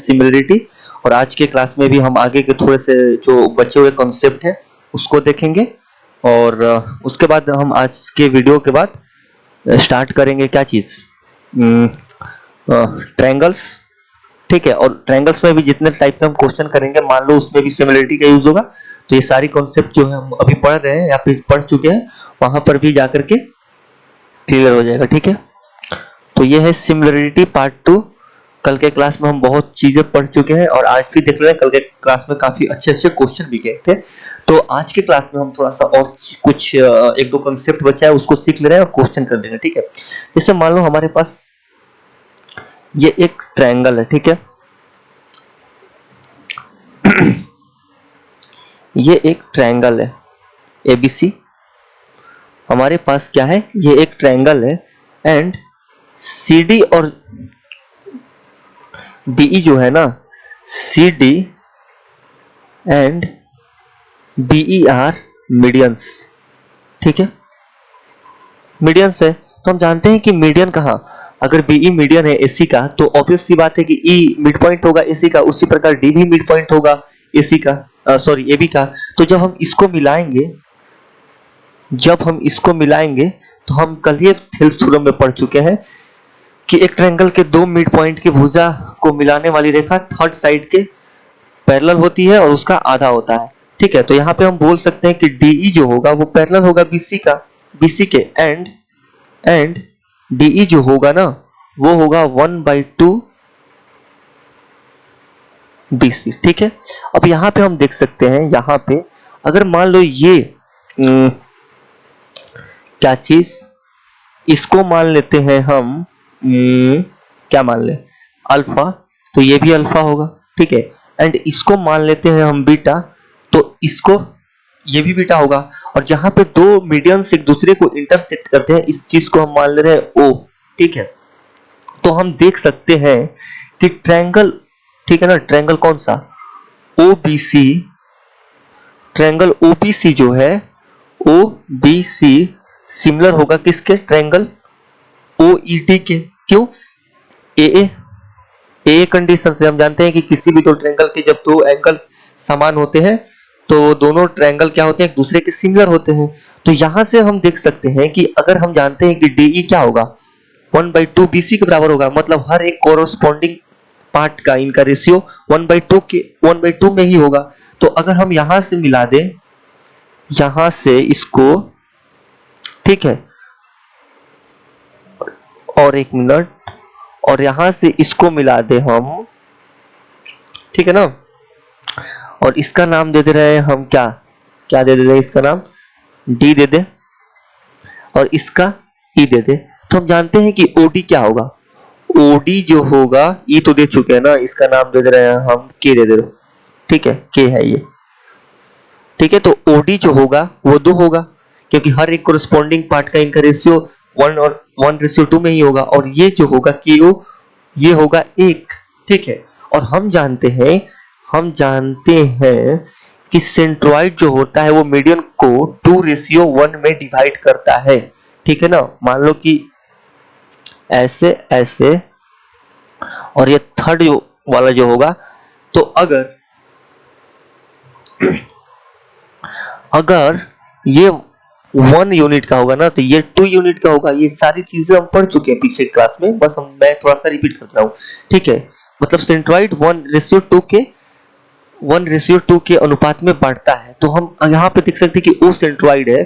Similarity. और आज के क्लास में भी हम आगे के थोड़े से जो बचे हुए कॉन्सेप्ट हैं उसको देखेंगे, और उसके बाद हम आज के वीडियो के बाद स्टार्ट करेंगे क्या चीज़, ट्रायंगल्स। ठीक है, और ट्रायंगल्स में भी जितने टाइप के हम क्वेश्चन करेंगे, मान लो उसमें भी सिमिलरिटी का यूज होगा, तो ये सारी कॉन्सेप्ट जो है हम अभी पढ़ रहे हैं या फिर पढ़ चुके हैं वहां पर भी जाकर के क्लियर हो जाएगा। ठीक है, तो ये है सिमिलरिटी पार्ट 2। कल के क्लास में हम बहुत चीजें पढ़ चुके हैं और आज भी देख रहे हैं, कल के क्लास में काफी अच्छे अच्छे क्वेश्चन भी गए थे। तो आज के क्लास में हम थोड़ा सा और कुछ एक दो कॉन्सेप्ट बचा है उसको सीख ले रहे हैं और क्वेश्चन कर लेंगे। ठीक है, जैसे मान लो हमारे पास ये एक ट्रायंगल है। ठीक है, ये एक ट्रायंगल है एबीसी। हमारे पास क्या है, ये एक ट्रायंगल है एंड CD और BE जो है ना, CD and BE are medians. ठीक है, मीडियंस है तो हम जानते हैं कि मीडियन कहाँ, अगर BE मीडियन है AC का तो ऑब्वियस सी बात है कि E मिड पॉइंट होगा AC का, उसी प्रकार D भी मिड पॉइंट होगा AC का, AB का। तो जब हम इसको मिलाएंगे तो हम कल ही थेल्स थ्योरम में पढ़ चुके हैं कि एक ट्रायंगल के दो मिड पॉइंट की भुजा को मिलाने वाली रेखा थर्ड साइड के पैरेलल होती है और उसका आधा होता है। ठीक है, तो यहाँ पे हम बोल सकते हैं कि DE जो होगा वो पैरेलल होगा BC के एंड DE जो होगा ना वो होगा 1/2 BC। ठीक है, अब यहाँ पे हम देख सकते हैं, यहाँ पे अगर मान लो ये क्या चीज, इसको मान लेते हैं हम क्या मान ले, अल्फा, तो ये भी अल्फा होगा। ठीक है, एंड इसको मान लेते हैं हम बीटा, तो इसको ये भी बीटा होगा। और जहां पे दो मीडियंस एक दूसरे को इंटरसेक्ट करते हैं, इस चीज को हम मान ले रहे हैं O। ठीक है, तो हम देख सकते हैं कि ट्रायंगल, ठीक है ना, ट्रायंगल कौन सा, OBC, ट्रायंगल OBC जो है OBC सिमिलर होगा किसके, ट्रायंगल OED के। क्यों, AA कंडीशन से हम जानते हैं कि किसी भी दो ट्रायंगल के जब दो एंगल समान होते हैं तो दोनों ट्रायंगल क्या होते हैं, एक दूसरे के सिमिलर होते हैं। तो यहां से हम देख सकते हैं कि अगर हम जानते हैं कि DE क्या होगा, 1/2 BC के बराबर होगा, मतलब हर एक कोरोस्पोंडिंग पार्ट का इनका रेशियो 1/2 में ही होगा। तो अगर हम यहां से मिला दें, यहां से इसको, ठीक है, और एक मिनट, और यहां से इसको मिला दे हम, ठीक है ना, और इसका नाम दे दे रहे हैं हम क्या दे दे रहे हैं, इसका नाम D दे दे और इसका E दे दे। तो हम जानते हैं कि OD क्या होगा, OD जो होगा, E तो दे चुके हैं ना, इसका नाम दे दे रहे हैं हम K दे दे। ठीक है, K है ये। ठीक है, तो OD जो होगा वो 2 होगा क्योंकि हर एक कोरोस्पोंडिंग पार्ट का इनका रेशियो 1:2 में ही होगा, और ये जो होगा KO ये होगा 1। ठीक है, और हम जानते हैं कि सेंट्रॉइड जो होता है वो मीडियन को 2:1 में डिवाइड करता है। ठीक है ना, मान लो कि ऐसे और ये थर्ड वाला जो होगा, तो अगर ये 1 यूनिट का होगा ना तो ये 2 यूनिट का होगा। ये सारी चीजें हम पढ़ चुके हैं पीछे क्लास में, बस मैं थोड़ा सा रिपीट कर रहा हूँ। ठीक है, मतलब सेंट्रॉइड 1:2 के अनुपात में बढ़ता है। तो हम यहाँ पे देख सकते हैं कि O सेंट्रॉइड है,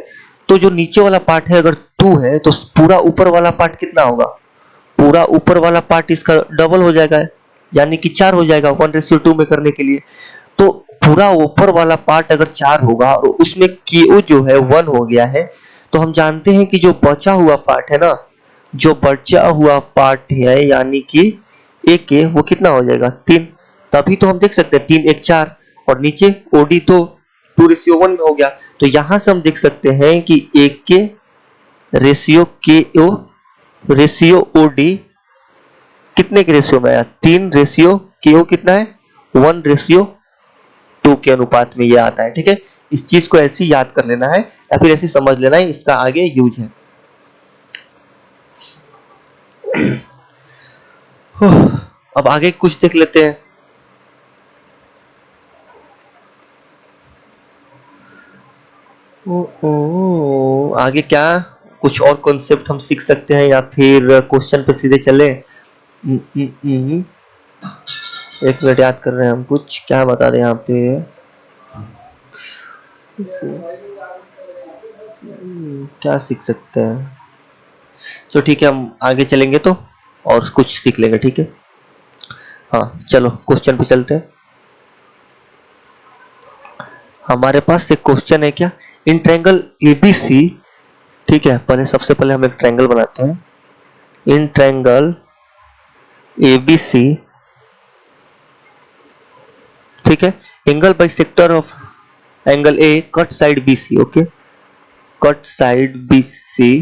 तो जो नीचे वाला पार्ट है अगर 2 है तो पूरा ऊपर वाला पार्ट कितना होगा, पूरा ऊपर वाला पार्ट इसका डबल हो जाएगा, यानी कि 4 हो जाएगा 1:2 में करने के लिए। तो पूरा ऊपर वाला पार्ट अगर 4 होगा और उसमें KO जो है 1 हो गया है, तो हम जानते हैं कि जो बचा हुआ पार्ट है ना, जो बचा हुआ पार्ट है यानी कि AK वो कितना हो जाएगा, 3। तभी तो हम देख सकते हैं 3 1 4, और नीचे OD तो 2:1 में हो गया। तो यहां से हम देख सकते हैं कि AK ratio KO ratio OD कितने के रेशियो में आया, 3:KO कितना है, 1:2 के अनुपात में ये आता है। ठीक है, इस चीज को ऐसे याद कर लेना है या फिर ऐसे समझ लेना है, इसका आगे यूज है। अब आगे कुछ देख लेते हैं। आगे क्या कुछ और कॉन्सेप्ट हम सीख सकते हैं या फिर क्वेश्चन पे सीधे चले? एक मिनट, याद कर रहे हैं हम कुछ क्या बता रहे हैं यहाँ पे। क्या सीख सकते हैं? तो ठीक है, हम आगे चलेंगे तो और कुछ सीख लेंगे, ठीक है। हाँ चलो क्वेश्चन पे चलते हैं। हमारे पास एक क्वेश्चन है क्या, इन ट्रायंगल एबीसी, ठीक है। पहले सबसे पहले हम एक ट्रायंगल बनाते हैं। इन ट्रायंगल एबीसी, ठीक है, angle bisector of angle A cut side BC, okay, cut side BC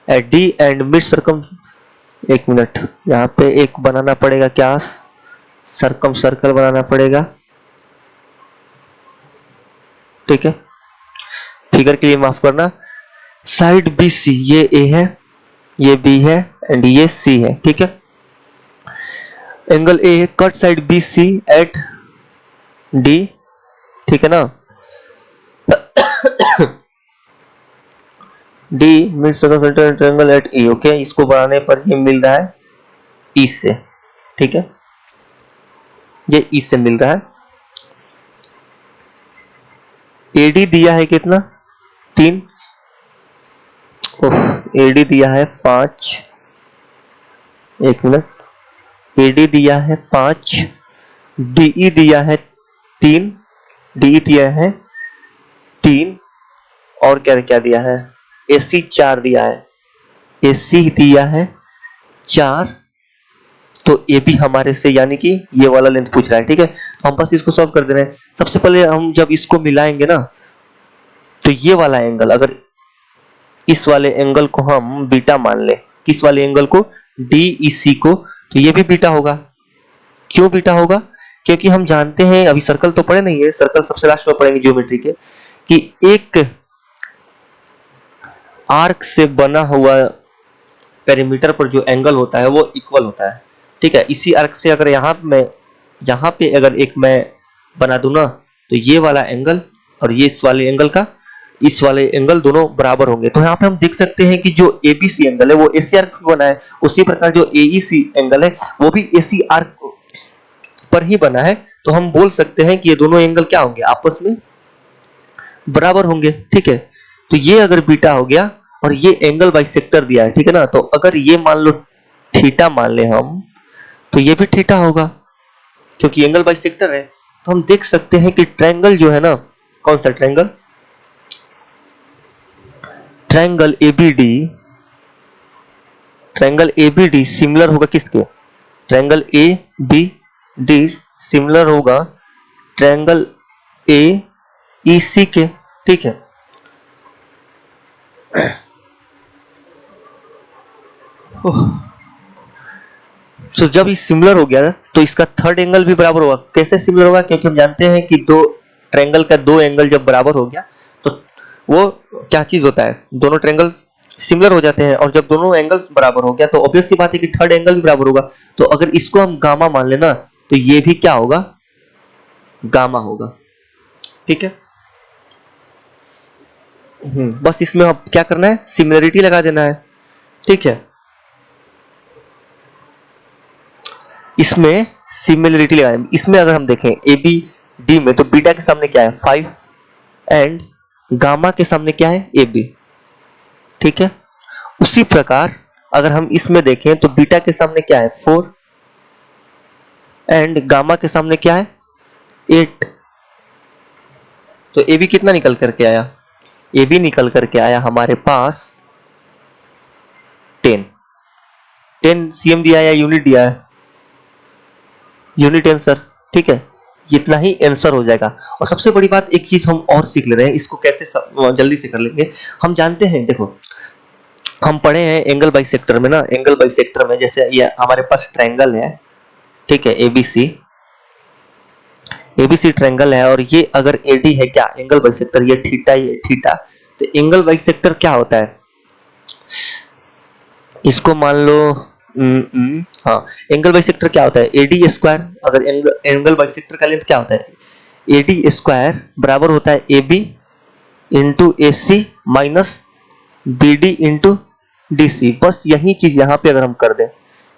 at D and mid circum. एक मिनट, यहाँ पे एक बनाना पड़ेगा, क्या सर्कम सर्कल बनाना पड़ेगा, ठीक है। फिगर के लिए माफ करना। साइड बी सी, ये ए है, ये बी है एंड ये सी है, ठीक है। Angle A cut side B C at D, ठीक है ना। D mid circle triangle at E, okay. इसको बनाने पर ये मिल रहा है ई से, ठीक है, ये ई से मिल रहा है। एडी दिया है कितना, 3, एडी दिया है 5, एक मिनट, एडी दिया है 5, डीई दिया है 3, डीई दिया है 3, और क्या क्या दिया है, एसी 4 दिया है, एसी दिया है 4। तो ये भी हमारे से यानी कि ये वाला लेंथ पूछ रहा है, ठीक है। तो हम बस इसको सॉल्व कर दे रहे हैं। सबसे पहले हम जब इसको मिलाएंगे ना, तो ये वाला एंगल, अगर इस वाले एंगल को हम बीटा मान ले, किस वाले एंगल को, डीईसी को, तो ये भी बीटा होगा। क्यों बीटा होगा, क्योंकि हम जानते हैं, अभी सर्कल तो पढ़े नहीं है, सर्कल सबसे लास्ट में पढ़ेंगे ज्योमेट्री के, कि एक आर्क से बना हुआ पेरीमीटर पर जो एंगल होता है वो इक्वल होता है, ठीक है। इसी आर्क से अगर यहाँ पे अगर एक मैं बना दूं ना, तो ये वाला एंगल और ये इस वाले एंगल का, इस वाले एंगल दोनों बराबर होंगे। तो यहाँ पे हम देख सकते हैं कि जो एबीसी एंगल है वो एसी आर्क पर बना है, उसी प्रकार जो एईसी एंगल है वो भी एसी आर्क पर ही बना है। तो हम बोल सकते हैं कि ये दोनों एंगल क्या होंगे, आपस में बराबर होंगे, ठीक है। तो ये अगर बीटा हो गया और ये एंगल बाइसेक्टर दिया है, ठीक है ना। तो अगर ये मान लो थीटा मान ले हम, तो ये भी थीटा होगा क्योंकि एंगल बाइसेक्टर है। तो हम देख सकते हैं कि ट्रायंगल जो है ना, कौन सा triangle, triangle ABD, triangle ABD similar होगा किसके, triangle A B D similar होगा ट्रायंगल ए ई सी के, ठीक है। तो जब ये सिमिलर हो गया तो इसका थर्ड एंगल भी बराबर होगा। कैसे सिमिलर होगा, क्योंकि हम जानते हैं कि दो ट्रायंगल का दो एंगल जब बराबर हो गया तो वो क्या चीज होता है, दोनों ट्रायंगल सिमिलर हो जाते हैं, और जब दोनों एंगल्स बराबर हो गया तो ऑब्वियस सी बात है कि थर्ड एंगल भी बराबर होगा। तो अगर इसको हम गामा मान लेना, तो ये भी क्या होगा, गामा होगा, ठीक है। बस इसमें अब क्या करना है, सिमिलरिटी लगा देना है, ठीक है। इसमें सिमिलरिटी लगाएं। इसमें अगर हम देखें ए बी डी में, तो बीटा के सामने क्या है 5 एंड गामा के सामने क्या है ए बी, ठीक है। उसी प्रकार अगर हम इसमें देखें तो बीटा के सामने क्या है 4 एंड गामा के सामने क्या है 8। तो ए बी कितना निकल करके आया, ए बी निकल करके आया हमारे पास 10 सीएम दिया है या यूनिट दिया है, यूनिट आंसर, ठीक है। इतना ही आंसर हो जाएगा। और सबसे बड़ी बात, एक चीज हम और सीख ले रहे हैं, इसको कैसे जल्दी से कर लेंगे। हम जानते हैं, देखो हम पढ़े हैं एंगल बाइसेक्टर में ना, एंगल बाइसेक्टर में जैसे ये हमारे पास ट्रायंगल है, ठीक है, एबीसी, एबीसी ट्रायंगल है, और ये अगर एडी है क्या एंगल बाइसेक्टर, ये थीटा, ये थीटा। तो एंगल बाइसेक्टर क्या होता है, इसको मान लो हाँ, एंगल बाइसेक्टर क्या होता है, एडी स्क्वायर। अगर एंगल बाइसेक्टर का लेंथ क्या होता है, एडी स्क्वायर बराबर होता है A B into A C minus B D into D C. बस यही चीज यहाँ पे अगर हम कर दें,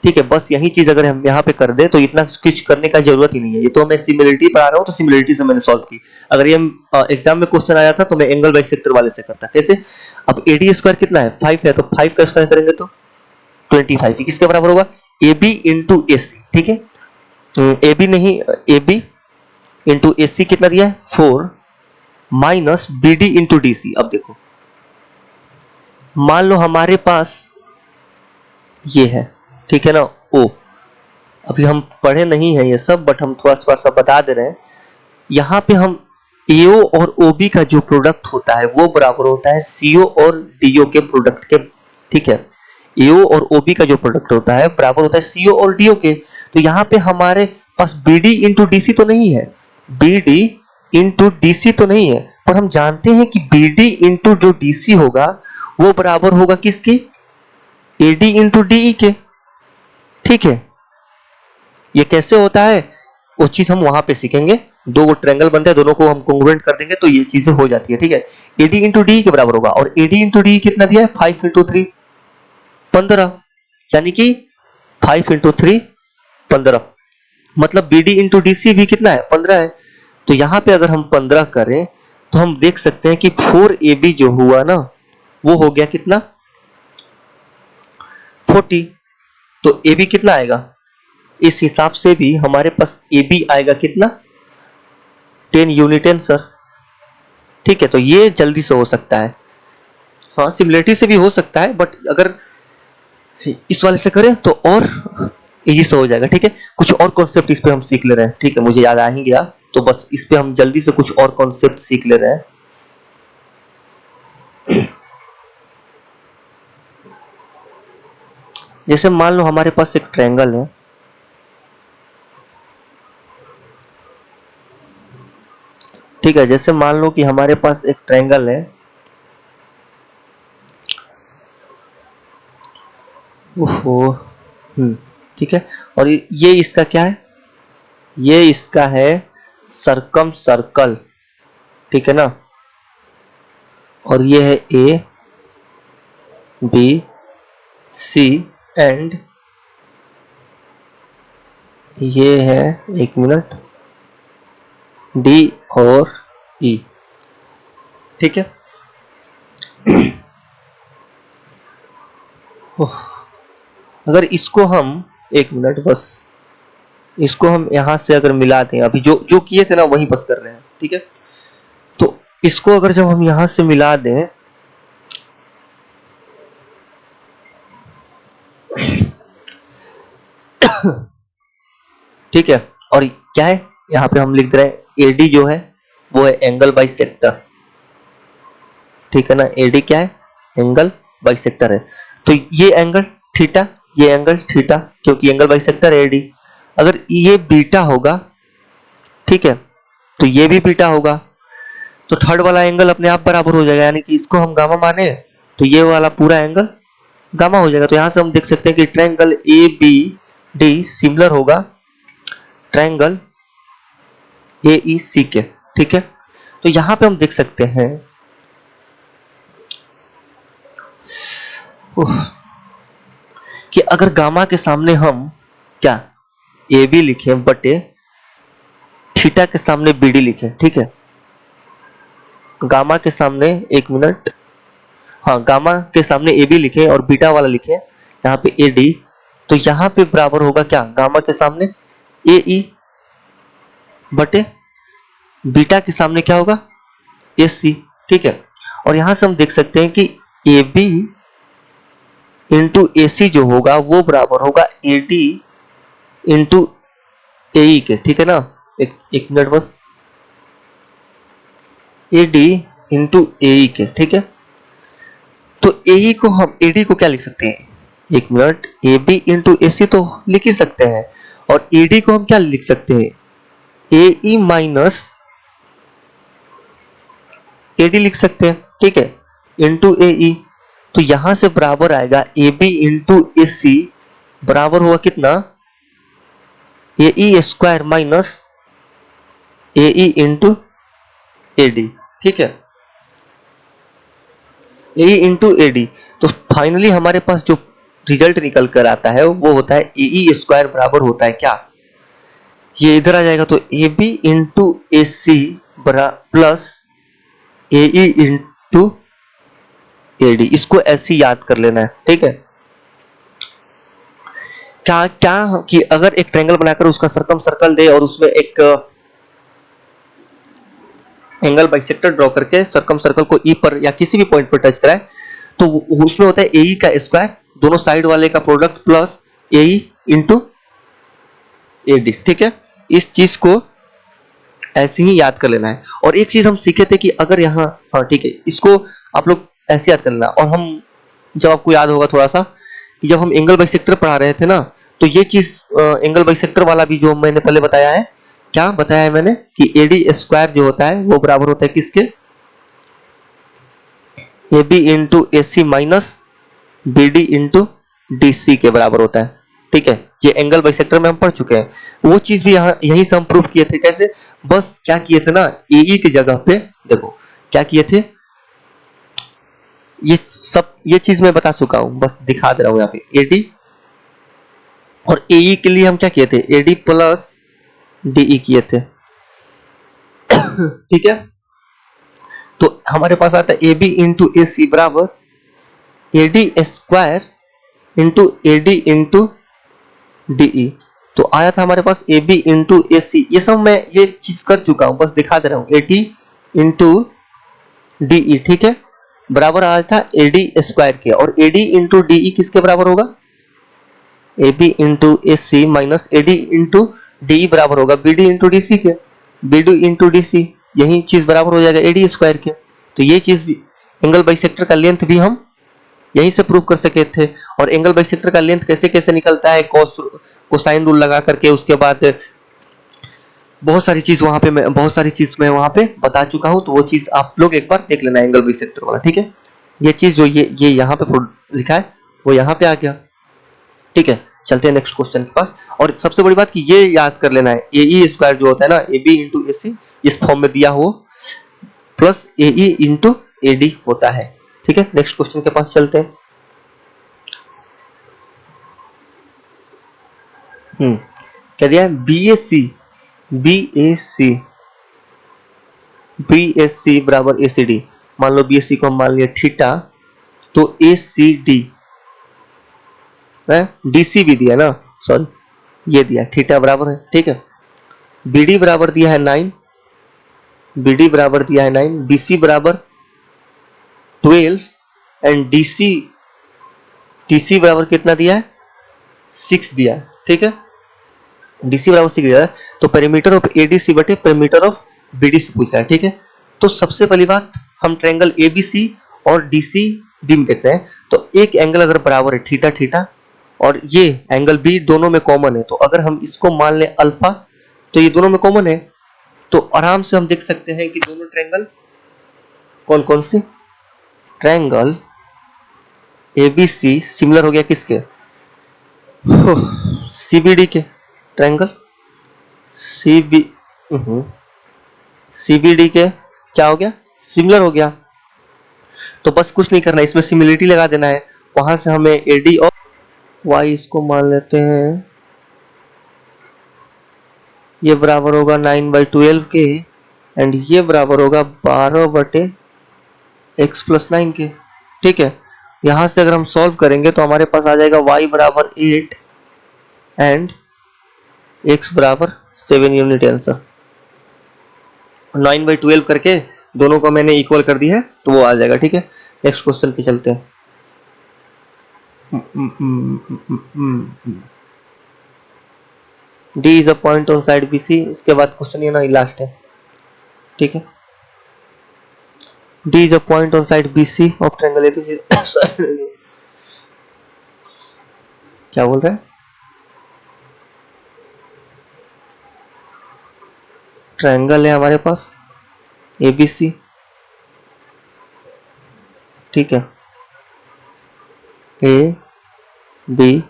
ठीक है, बस यही चीज अगर हम यहाँ पे कर दें तो इतना कुछ करने का जरूरत ही नहीं है। ये तो मैं सिमिलरिटी पढ़ा रहा हूँ तो सिमिलरिटी से मैंने सॉल्व की। अगर ये एग्जाम में क्वेश्चन आया था तो मैं एंगल बाइसेक्टर वाले से करता। कैसे? अब एडी स्क्वायर कितना है? 5 है, तो 5 का स्क्वायर करेंगे तो 25। किसके बराबर होगा? ए बी इंटू ए सी, ठीक है। ए बी नहीं, ए बी इंटू ए सी कितना दिया है? 4 minus B D into D C. अब देखो, मान लो हमारे पास ये है, ठीक है ना, ओ। अभी हम पढ़े नहीं है ये सब, बट हम थोड़ा थोड़ा सा बता दे रहे हैं। यहाँ पे हम एओ और ओबी का जो प्रोडक्ट होता है वो बराबर होता है सीओ और डीओ के प्रोडक्ट के, ठीक है। एओ और ओबी का जो प्रोडक्ट होता है बराबर होता है सीओ और डीओ के। तो यहाँ पे हमारे पास बीडी इंटू डीसी तो नहीं है, बीडी इंटू डीसी तो नहीं है, पर हम जानते हैं कि बीडी इंटू जो डीसी होगा वो बराबर होगा किसके? एडी इंटू डीई के, ठीक है। ये कैसे होता है वो चीज हम वहां पे सीखेंगे। दो वो ट्रायंगल बनते हैं, दोनों को हम कॉन्ग्रुएंट कर देंगे तो ये चीजें हो जाती है, ठीक है। एडी इंटू डी के बराबर होगा, और एडी इंटू डी कितना दिया है? 5 इंटू 3 15, यानी कि 5 इंटू 3 15, मतलब बीडी इंटू डीसी भी कितना है? 15 है। तो यहाँ पे अगर हम 15 करें तो हम देख सकते हैं कि 4AB जो हुआ ना वो हो गया कितना? 40। तो AB कितना आएगा? इस हिसाब से भी हमारे पास AB आएगा कितना? 10 यूनिट आंसर, ठीक है। तो ये जल्दी से हो सकता है, हाँ सिमिलरिटी से भी हो सकता है, बट अगर इस वाले से करें तो और इजी से हो जाएगा, ठीक है। कुछ और कॉन्सेप्ट इस पे हम सीख ले रहे हैं, ठीक है, मुझे याद आ ही गया, तो बस इस पे हम जल्दी से कुछ और कॉन्सेप्ट सीख ले रहे हैं। जैसे मान लो हमारे पास एक ट्रायंगल है, ठीक है। जैसे मान लो कि हमारे पास एक ट्रायंगल है, ओहो, ठीक है। और ये इसका क्या है? ये इसका है सरकम सर्कल, ठीक है ना। और ये है ए बी सी एंड ये है, एक मिनट, डी और ई, ठीक है। अगर इसको हम, एक मिनट बस, इसको हम यहां से अगर मिला दें, अभी जो जो किए थे ना वही बस कर रहे हैं, ठीक है। तो इसको अगर जब हम यहां से मिला दें, ठीक है, और क्या है यहाँ पे हम लिख दे रहे हैं एडी जो है वो है एंगल बाइसेक्टर, ठीक है ना। एडी क्या है? एंगल बाइसेक्टर है। तो ये एंगल थीटा, ये एंगल थीटा, क्योंकि एंगल बाइसेक्टर है एडी। अगर ये बीटा होगा, ठीक है, तो ये भी बीटा होगा, तो थर्ड वाला एंगल अपने आप बराबर हो जाएगा, यानी कि इसको हम गामा माने तो ये वाला पूरा एंगल गामा हो जाएगा। तो यहां से हम देख सकते हैं कि triangle A B D similar होगा ट्रायंगल ए ई सी के, ठीक है। तो यहां पे हम देख सकते हैं कि अगर गामा के सामने हम क्या ए बी लिखे बटे थीटा के सामने बी डी लिखे, ठीक है। गामा के सामने, एक मिनट, हाँ, गामा के सामने ए बी लिखे और बीटा वाला लिखे यहाँ पे ए डी, तो यहाँ पे बराबर होगा क्या? गामा के सामने ए ई बटे बीटा के सामने क्या होगा? ए सी, ठीक है। और यहां से हम देख सकते हैं कि ए बी इंटू ए सी जो होगा वो बराबर होगा ए डी इंटू ए ई के, ठीक है ना। एक मिनट बस, ए डी इंटू ए ई के, ठीक है। तो ए ई को हम, ए डी को क्या लिख सकते हैं? एक minute, A B into A सी तो लिख ही सकते हैं, और ए डी को हम क्या लिख सकते हैं? ए ई माइनस ए डी लिख सकते हैं, ठीक है, इंटू ए ई। तो यहां से बराबर आएगा ए बी इंटू ए सी बराबर हुआ कितना? A E square minus A E into A D, ठीक है। A into A D. तो फाइनली हमारे पास जो रिजल्ट निकल कर आता है वो होता है ए ई स्क्वायर बराबर होता है क्या, ये इधर आ जाएगा, तो A B into A C plus A E into A D. इसको ऐसे याद कर लेना है, ठीक है। क्या क्या कि अगर एक ट्रायंगल बनाकर उसका सरकम सर्कल दे और उसमें एक एंगल बाइसेक्टर ड्रॉ करके सरकम सर्कल को ई पर या किसी भी पॉइंट पर टच कराए, तो उसमें होता है ए ई का स्क्वायर, दोनों साइड वाले का product plus A E into A D, ठीक है। इस चीज को ऐसे ही याद कर लेना है। और एक चीज हम सीखे थे कि अगर यहाँ, हाँ ठीक है, इसको आप लोग ऐसे याद कर लेना। और हम जब आपको याद होगा थोड़ा सा कि जब हम एंगल बाइसेक्टर पढ़ा रहे थे ना, तो ये चीज एंगल बाइसेक्टर वाला भी जो मैंने पहले बताया है, क्या बताया है मैंने कि एडी स्क्वायर जो होता है वो बराबर होता है किसके, A B into A C minus B D into D C के बराबर होता है, ठीक है। ये एंगल बाइसेक्टर में हम पढ़ चुके हैं। वो चीज भी यहाँ यहीं से हम प्रूव किए थे। कैसे, बस क्या किए थे ना, ए ई की जगह पे देखो क्या किए थे, ये चीज मैं बता चुका हूं, बस दिखा दे रहा हूं यहाँ पे। एडी और एई के लिए हम क्या किए थे, एडी प्लस डीई किए थे, ठीक है। तो हमारे पास आता है A B into A C बराबर AD square into AD into DE. तो आया था हमारे पास ए बी इंटू ए सी, ये सब मैं ये चीज कर चुका हूं, बस दिखा दे रहा हूं। एडी इंटू डीई, ठीक है, बराबर आया था एडी स्क्वायर के। और एडी इंटू डीई किसके बराबर होगा, A B into A C minus AD into DE बराबर होगा B D into D C के। B D into D C, यही चीज बराबर हो जाएगा एडी स्क्वायर के। तो ये चीज भी, एंगल बाइसेक्टर का लेंथ भी हम यहीं से प्रूव कर सके थे। और एंगल बाइसेक्टर का लेंथ कैसे कैसे निकलता है, कोसाइन रूल लगा करके, उसके बाद बहुत सारी चीज वहां पे बता चुका हूं। तो वो चीज आप लोग एक बार देख लेना, एंगल बाइसेक्टर वाला, ठीक है। ये चीज जो ये यहाँ पे लिखा है वो यहाँ पे आ गया, ठीक है। चलते हैं नेक्स्ट क्वेश्चन के पास। और सबसे बड़ी बात कि ये याद कर लेना है, ए ई स्क्वायर जो होता है ना, ए बी इंटू ए सी इस फॉर्म में दिया हो plus A E into A D होता है, ठीक है। नेक्स्ट क्वेश्चन के पास चलते हैं। क्या दिया है, बी ए सी बराबर ए सी डी। मान लो बी एस सी को हम मान लिया थीटा, तो ए सी डी डीसी भी दिया ना, सॉरी ये दिया थीटा बराबर है, ठीक है। बीडी बराबर दिया है 9, बीडी बराबर दिया है 9, डीसी बराबर 12 एंड डीसी बराबर कितना दिया है, 6 दिया है, ठीक है। डीसी बराबर 6 दिया है, तो पेरीमीटर ऑफ एडीसी बटे पेरीमीटर ऑफ बीडीसी पूछ रहा है, ठीक है। तो सबसे पहली बात, हम ट्रायंगल एबीसी और डीसी बी में देखते हैं। तो एक एंगल अगर बराबर है थीटा थीटा और ये एंगल बी दोनों में कॉमन है, तो अगर हम इसको मान लें अल्फा, तो ये दोनों में कॉमन है, तो आराम से हम देख सकते हैं कि दोनों ट्रायंगल कौन कौन से, ट्रायंगल एबीसी सिमिलर हो गया किसके, सीबीडी के, ट्रायंगल सीबीडी के क्या हो गया, सिमिलर हो गया। तो बस कुछ नहीं करना, इसमें सिमिलरिटी लगा देना है। वहां से हमें एडी और वाई इसको मान लेते हैं, ये बराबर होगा 9/12 के एंड ये बराबर होगा 12/x प्लस 9 के, ठीक है। यहां से अगर हम सॉल्व करेंगे तो हमारे पास आ जाएगा y बराबर 8 एंड x बराबर 7 यूनिट आंसर। 9/12 करके दोनों को मैंने इक्वल कर दिया है, तो वो आ जाएगा, ठीक है। नेक्स्ट क्वेश्चन पे चलते हैं। D is a point on side BC, इसके बाद क्वेश्चन ये ना लास्ट है, ठीक है। D is a point on side BC of triangle ABC। क्या बोल रहा है, ट्रायंगल है हमारे पास ABC, ठीक है, A B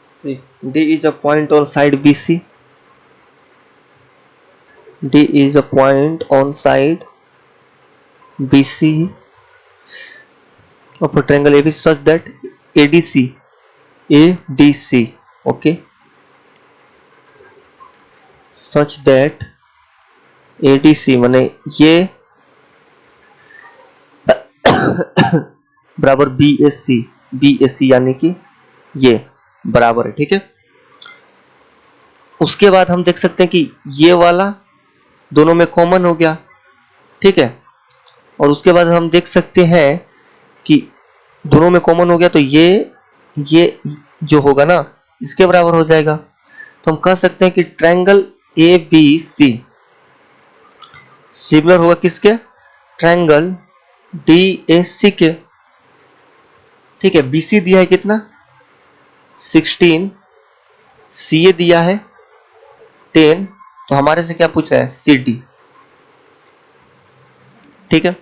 C। D is a point on side BC, D is a point on side BC of a triangle ABC such that ADC, okay, such that ADC माने ये बराबर BAC यानी कि ये बराबर है, ठीक है। उसके बाद हम देख सकते हैं कि ये वाला दोनों में कॉमन हो गया, ठीक है। और उसके बाद हम देख सकते हैं कि दोनों में कॉमन हो गया तो ये जो होगा ना इसके बराबर हो जाएगा। तो हम कह सकते हैं कि ट्रायंगल ABC सिमिलर होगा किसके, ट्रायंगल DAC के, ठीक है। BC दिया है कितना 16, CA दिया है 10, तो हमारे से क्या पूछ रहा है CD, ठीक है।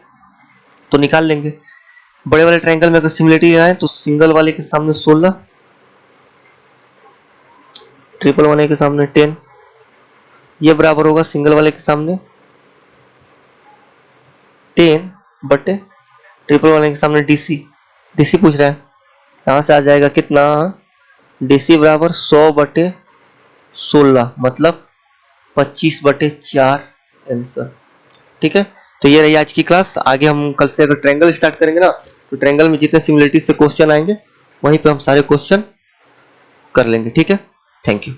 तो निकाल लेंगे। बड़े वाले ट्रायंगल में अगर सिमिलरिटी आए तो सिंगल वाले के सामने 16, ट्रिपल वाले के सामने 10, ये बराबर होगा सिंगल वाले के सामने 10 बटे ट्रिपल वाले के सामने DC पूछ रहा है। यहां से आ जाएगा कितना, DC बराबर 100 बटे 16 मतलब 25 बटे 4 आंसर, ठीक है। तो ये रही आज की क्लास। आगे हम कल से अगर ट्रायंगल स्टार्ट करेंगे ना तो ट्रायंगल में जितने सिमिलरिटीज से क्वेश्चन आएंगे वहीं पे हम सारे क्वेश्चन कर लेंगे, ठीक है। Thank you.